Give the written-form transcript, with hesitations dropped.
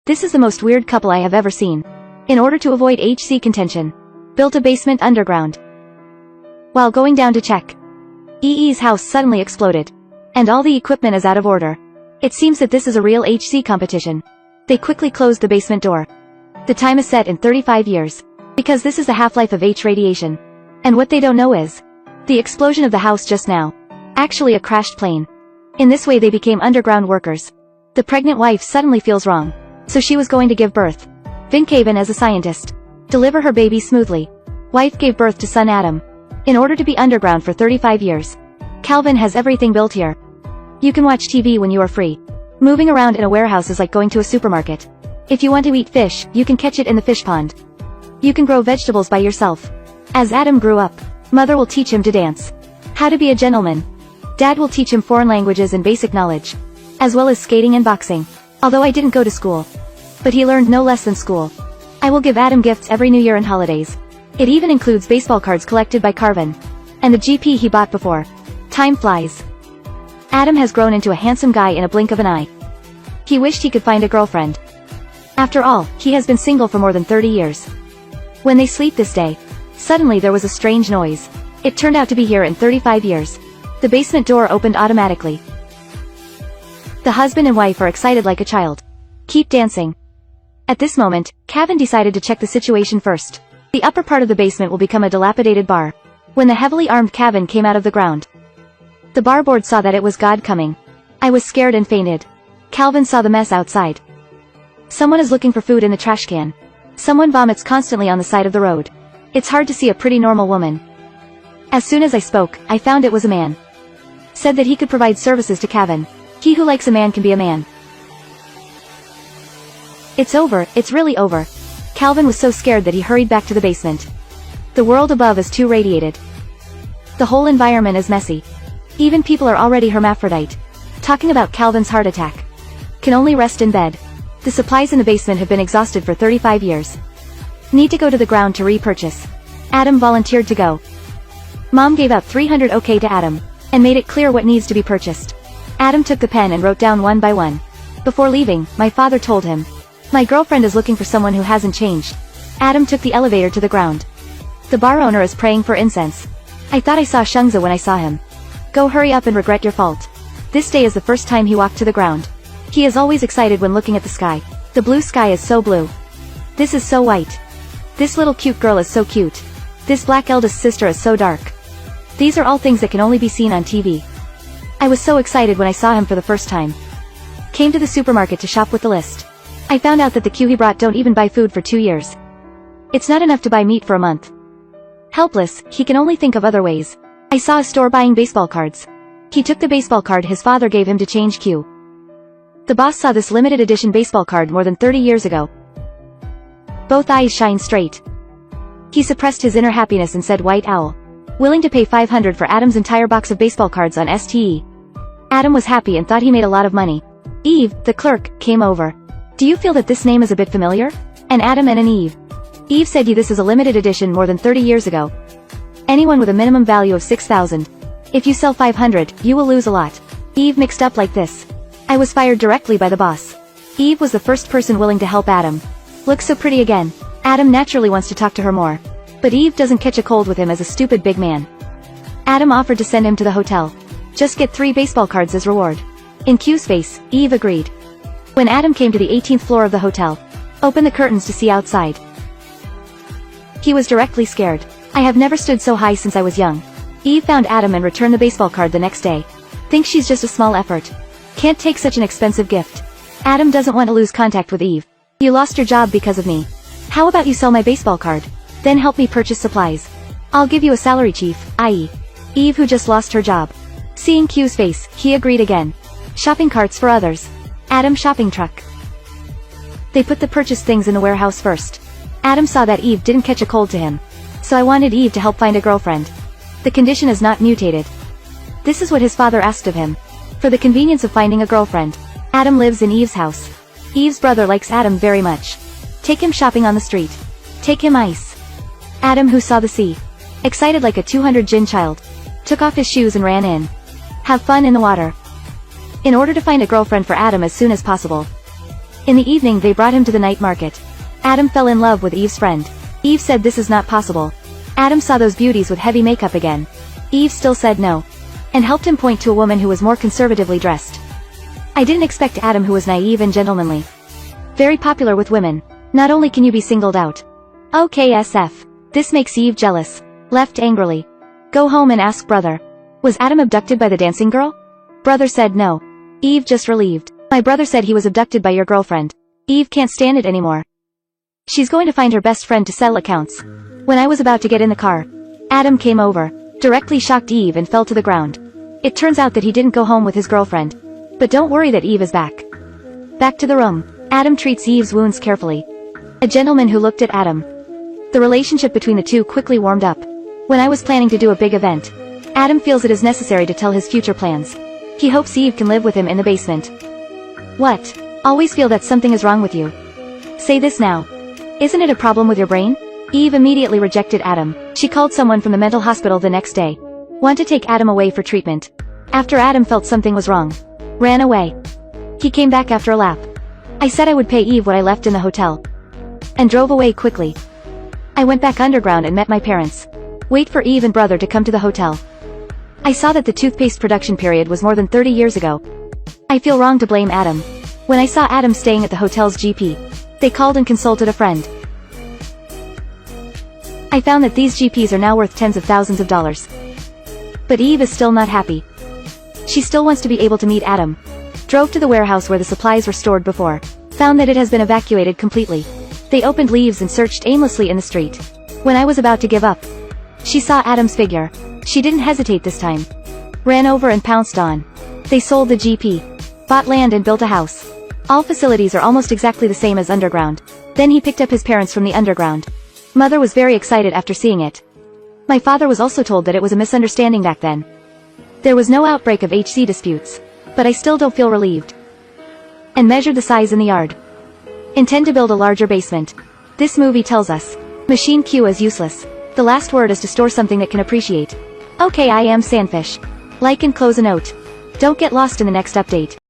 This is the most weird couple I have ever seen. In order to avoid HC contention, built a basement underground. While going down to check, EE's house suddenly exploded. And all the equipment is out of order. It seems that this is a real HC competition. They quickly closed the basement door. The time is set in 35 years. Because this is the half-life of H radiation. And what they don't know is the explosion of the house just now. Actually a crashed plane. In this way they became underground workers. The pregnant wife suddenly feels wrong. So she was going to give birth. Vincaven as a scientist. Deliver her baby smoothly. Wife gave birth to son Adam. In order to be underground for 35 years. Calvin has everything built here. You can watch TV when you are free. Moving around in a warehouse is like going to a supermarket. If you want to eat fish, you can catch it in the fish pond. You can grow vegetables by yourself. As Adam grew up, mother will teach him to dance. How to be a gentleman. Dad will teach him foreign languages and basic knowledge. As well as skating and boxing. Although I didn't go to school. But he learned no less than school. I will give Adam gifts every New Year and holidays. It even includes baseball cards collected by Carvin. And the GP he bought before. Time flies. Adam has grown into a handsome guy in a blink of an eye. He wished he could find a girlfriend. After all, he has been single for more than 30 years. When they sleep this day, suddenly there was a strange noise. It turned out to be here in 35 years. The basement door opened automatically. The husband and wife are excited like a child. Keep dancing. At this moment, Calvin decided to check the situation first. The upper part of the basement will become a dilapidated bar. When the heavily armed Calvin came out of the ground, the bar board saw that it was God coming. I was scared and fainted. Calvin saw the mess outside. Someone is looking for food in the trash can. Someone vomits constantly on the side of the road. It's hard to see a pretty normal woman. As soon as I spoke, I found it was a man. Said that he could provide services to Calvin. He who likes a man can be a man. It's over, it's really over. Calvin was so scared that he hurried back to the basement. The world above is too radiated. The whole environment is messy. Even people are already hermaphrodite. Talking about Calvin's heart attack. Can only rest in bed. The supplies in the basement have been exhausted for 35 years. Need to go to the ground to repurchase. Adam volunteered to go. Mom gave out 300 OK to Adam. And made it clear what needs to be purchased. Adam took the pen and wrote down one by one. Before leaving, my father told him. My girlfriend is looking for someone who hasn't changed. Adam took the elevator to the ground. The bar owner is praying for incense. I thought I saw Shungza when I saw him. Go hurry up and regret your fault. This day is the first time he walked to the ground. He is always excited when looking at the sky. The blue sky is so blue. This is so white. This little cute girl is so cute. This black eldest sister is so dark. These are all things that can only be seen on TV. I was so excited when I saw him for the first time. Came to the supermarket to shop with the list. I found out that the Q he brought don't even buy food for 2 years. It's not enough to buy meat for a month. Helpless, he can only think of other ways. I saw a store buying baseball cards. He took the baseball card his father gave him to change Q. The boss saw this limited edition baseball card more than 30 years ago. Both eyes shine straight. He suppressed his inner happiness and said White Owl. Willing to pay 500 for Adam's entire box of baseball cards on STE. Adam was happy and thought he made a lot of money. Eve, the clerk, came over. Do you feel that this name is a bit familiar? An Adam and an Eve. Eve said this is a limited edition more than 30 years ago. Anyone with a minimum value of 6,000. If you sell 500, you will lose a lot. Eve mixed up like this. I was fired directly by the boss. Eve was the first person willing to help Adam. Looks so pretty again. Adam naturally wants to talk to her more. But Eve doesn't catch a cold with him as a stupid big man. Adam offered to send him to the hotel. Just get 3 baseball cards as reward. In Q's face, Eve agreed. When Adam came to the 18th floor of the hotel, opened the curtains to see outside. He was directly scared. I have never stood so high since I was young. Eve found Adam and returned the baseball card the next day. Thinks she's just a small effort. Can't take such an expensive gift. Adam doesn't want to lose contact with Eve. You lost your job because of me. How about you sell my baseball card? Then help me purchase supplies. I'll give you a salary chief, i.e. Eve who just lost her job. Seeing Q's face, he agreed again. Shopping carts for others. Adam shopping truck. They put the purchased things in the warehouse first. Adam saw that Eve didn't catch a cold to him. So I wanted Eve to help find a girlfriend. The condition is not mutated. This is what his father asked of him. For the convenience of finding a girlfriend. Adam lives in Eve's house. Eve's brother likes Adam very much. Take him shopping on the street. Take him ice. Adam who saw the sea. Excited like a 200 gin child. Took off his shoes and ran in. Have fun in the water. In order to find a girlfriend for Adam as soon as possible. In the evening they brought him to the night market. Adam fell in love with Eve's friend. Eve said this is not possible. Adam saw those beauties with heavy makeup again. Eve still said no. And helped him point to a woman who was more conservatively dressed. I didn't expect Adam, who was naive and gentlemanly. Very popular with women. Not only can you be singled out. OKSF. This makes Eve jealous. Left angrily. Go home and ask brother. Was Adam abducted by the dancing girl? Brother said no. Eve just relieved. My brother said he was abducted by your girlfriend. Eve can't stand it anymore. She's going to find her best friend to settle accounts. When I was about to get in the car, Adam came over, directly shocked Eve and fell to the ground. It turns out that he didn't go home with his girlfriend. But don't worry, that Eve is back. Back to the room. Adam treats Eve's wounds carefully. A gentleman who looked at Adam. The relationship between the two quickly warmed up. When I was planning to do a big event, Adam feels it is necessary to tell his future plans. He hopes Eve can live with him in the basement. What? Always feel that something is wrong with you. Say this now. Isn't it a problem with your brain? Eve immediately rejected Adam. She called someone from the mental hospital the next day. Want to take Adam away for treatment. After Adam felt something was wrong. Ran away. He came back after a lap. I said I would pay Eve what I left in the hotel. And drove away quickly. I went back underground and met my parents. Wait for Eve and brother to come to the hotel. I saw that the toothpaste production period was more than 30 years ago. I feel wrong to blame Adam. When I saw Adam staying at the hotel's GP, they called and consulted a friend. I found that these GPs are now worth tens of thousands of dollars. But Eve is still not happy. She still wants to be able to meet Adam. Drove to the warehouse where the supplies were stored before. Found that it has been evacuated completely. They opened leaves and searched aimlessly in the street. When I was about to give up, she saw Adam's figure. She didn't hesitate this time. Ran over and pounced on. They sold the GP. Bought land and built a house. All facilities are almost exactly the same as underground. Then he picked up his parents from the underground. Mother was very excited after seeing it. My father was also told that it was a misunderstanding back then. There was no outbreak of HC disputes. But I still don't feel relieved. And measured the size in the yard. Intend to build a larger basement. This movie tells us. Machine Q is useless. The last word is to store something that can appreciate. Okay, I am Sandfish. Like and close a note. Don't get lost in the next update.